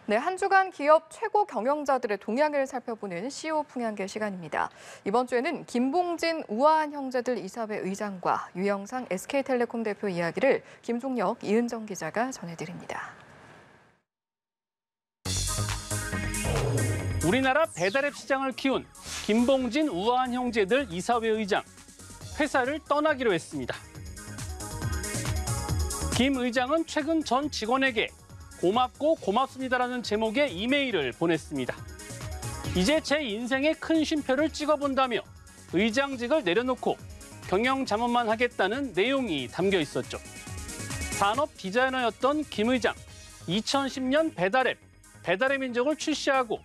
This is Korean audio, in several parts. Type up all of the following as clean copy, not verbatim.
네, 한 주간 기업 최고 경영자들의 동향을 살펴보는 CEO 풍향계 시간입니다. 이번 주에는 김봉진, 우아한 형제들 이사회 의장과 유영상 SK텔레콤 대표 이야기를 김종혁, 이은정 기자가 전해드립니다. 우리나라 배달앱 시장을 키운 김봉진, 우아한 형제들 이사회 의장, 회사를 떠나기로 했습니다. 김 의장은 최근 전 직원에게 고맙고 고맙습니다라는 제목의 이메일을 보냈습니다. 이제 제 인생에 큰 쉼표를 찍어본다며 의장직을 내려놓고 경영 자문만 하겠다는 내용이 담겨 있었죠. 산업 디자이너였던 김 의장, 2010년 배달의 민족을 출시하고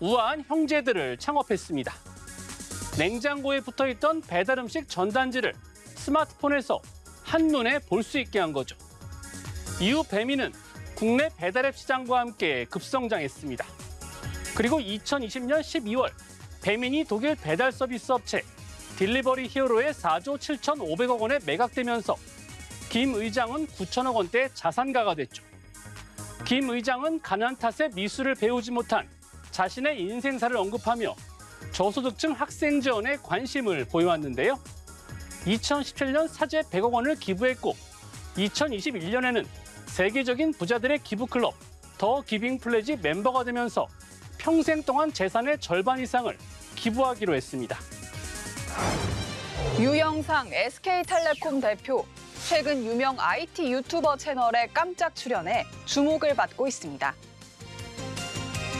우아한 형제들을 창업했습니다. 냉장고에 붙어있던 배달음식 전단지를 스마트폰에서 한눈에 볼 수 있게 한 거죠. 이후 배민은 국내 배달앱 시장과 함께 급성장했습니다. 그리고 2020년 12월 배민이 독일 배달 서비스 업체 딜리버리 히어로의 4조 7,500억 원에 매각되면서 김 의장은 9천억 원대 자산가가 됐죠. 김 의장은 가난 탓에 미술을 배우지 못한 자신의 인생사를 언급하며 저소득층 학생 지원에 관심을 보여왔는데요. 2017년 사제 100억 원을 기부했고 2021년에는 세계적인 부자들의 기부클럽 더 기빙 플래지 멤버가 되면서 평생 동안 재산의 절반 이상을 기부하기로 했습니다. 유영상 SK텔레콤 대표, 최근 유명 IT 유튜버 채널에 깜짝 출연해 주목을 받고 있습니다.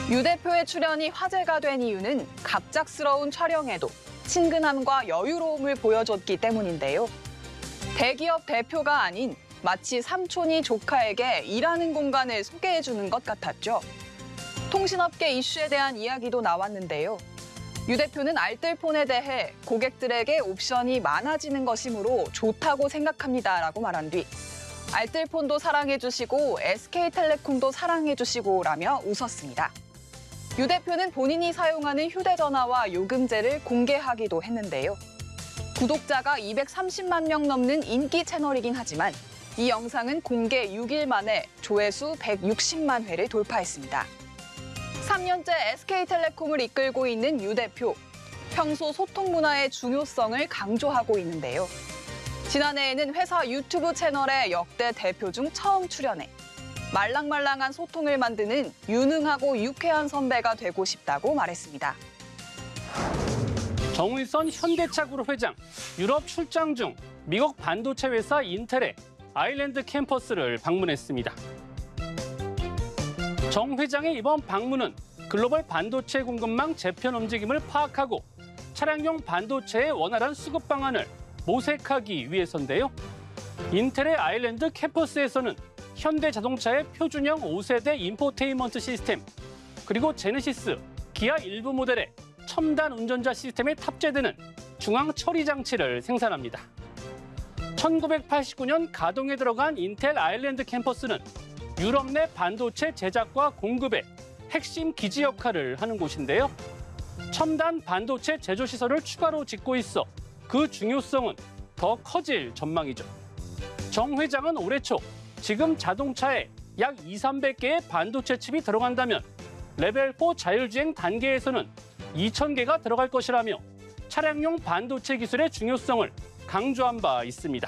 유 대표의 출연이 화제가 된 이유는 갑작스러운 촬영에도 친근함과 여유로움을 보여줬기 때문인데요. 대기업 대표가 아닌 마치 삼촌이 조카에게 일하는 공간을 소개해주는 것 같았죠. 통신업계 이슈에 대한 이야기도 나왔는데요. 유 대표는 알뜰폰에 대해 고객들에게 옵션이 많아지는 것이므로 좋다고 생각합니다라고 말한 뒤 알뜰폰도 사랑해주시고 SK텔레콤도 사랑해주시고라며 웃었습니다. 유 대표는 본인이 사용하는 휴대전화와 요금제를 공개하기도 했는데요. 구독자가 230만 명 넘는 인기 채널이긴 하지만 이 영상은 공개 6일 만에 조회수 160만 회를 돌파했습니다. 3년째 SK텔레콤을 이끌고 있는 유 대표, 평소 소통 문화의 중요성을 강조하고 있는데요. 지난해에는 회사 유튜브 채널에 역대 대표 중 처음 출연해 말랑말랑한 소통을 만드는 유능하고 유쾌한 선배가 되고 싶다고 말했습니다. 정의선 현대차그룹 회장, 유럽 출장 중 미국 반도체 회사 인텔의 아일랜드 캠퍼스를 방문했습니다. 정 회장의 이번 방문은 글로벌 반도체 공급망 재편 움직임을 파악하고 차량용 반도체의 원활한 수급 방안을 모색하기 위해서인데요. 인텔의 아일랜드 캠퍼스에서는 현대자동차의 표준형 5세대 인포테인먼트 시스템, 그리고 제네시스, 기아 일부 모델의 첨단 운전자 시스템에 탑재되는 중앙 처리 장치를 생산합니다. 1989년 가동에 들어간 인텔 아일랜드 캠퍼스는 유럽 내 반도체 제작과 공급의 핵심 기지 역할을 하는 곳인데요. 첨단 반도체 제조 시설을 추가로 짓고 있어 그 중요성은 더 커질 전망이죠. 정 회장은 올해 초 지금 자동차에 약 200~300개의 반도체 칩이 들어간다면 레벨 4 자율주행 단계에서는 2,000개가 들어갈 것이라며 차량용 반도체 기술의 중요성을 강조한 바 있습니다.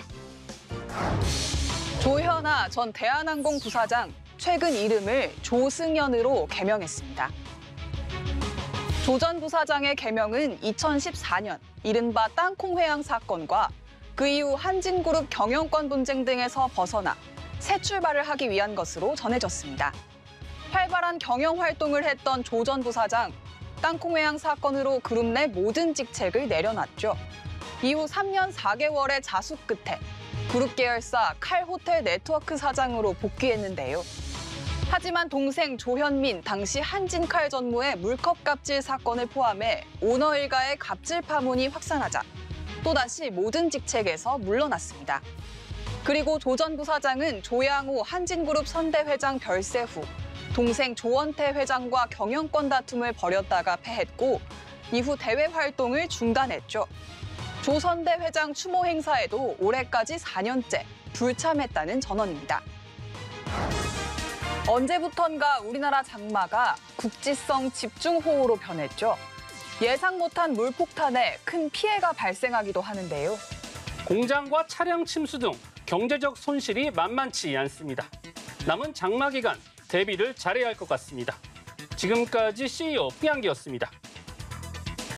조현아 전 대한항공 부사장, 최근 이름을 조승연으로 개명했습니다. 조 전 부사장의 개명은 2014년 이른바 땅콩회항 사건과 그 이후 한진그룹 경영권 분쟁 등에서 벗어나 새 출발을 하기 위한 것으로 전해졌습니다. 활발한 경영 활동을 했던 조 전 부사장, 땅콩회항 사건으로 그룹 내 모든 직책을 내려놨죠. 이후 3년 4개월의 자숙 끝에 그룹 계열사 칼호텔 네트워크 사장으로 복귀했는데요. 하지만 동생 조현민 당시 한진칼 전무의 물컵 갑질 사건을 포함해 오너 일가의 갑질 파문이 확산하자 또다시 모든 직책에서 물러났습니다. 그리고 조 전 부사장은 조양호 한진그룹 선대회장 별세 후 동생 조원태 회장과 경영권 다툼을 벌였다가 패했고 이후 대외 활동을 중단했죠. 조 선대회장 추모 행사에도 올해까지 4년째 불참했다는 전언입니다. 언제부턴가 우리나라 장마가 국지성 집중호우로 변했죠. 예상 못한 물폭탄에 큰 피해가 발생하기도 하는데요. 공장과 차량 침수 등 경제적 손실이 만만치 않습니다. 남은 장마 기간 대비를 잘해야 할 것 같습니다. 지금까지 CEO 풍양기였습니다.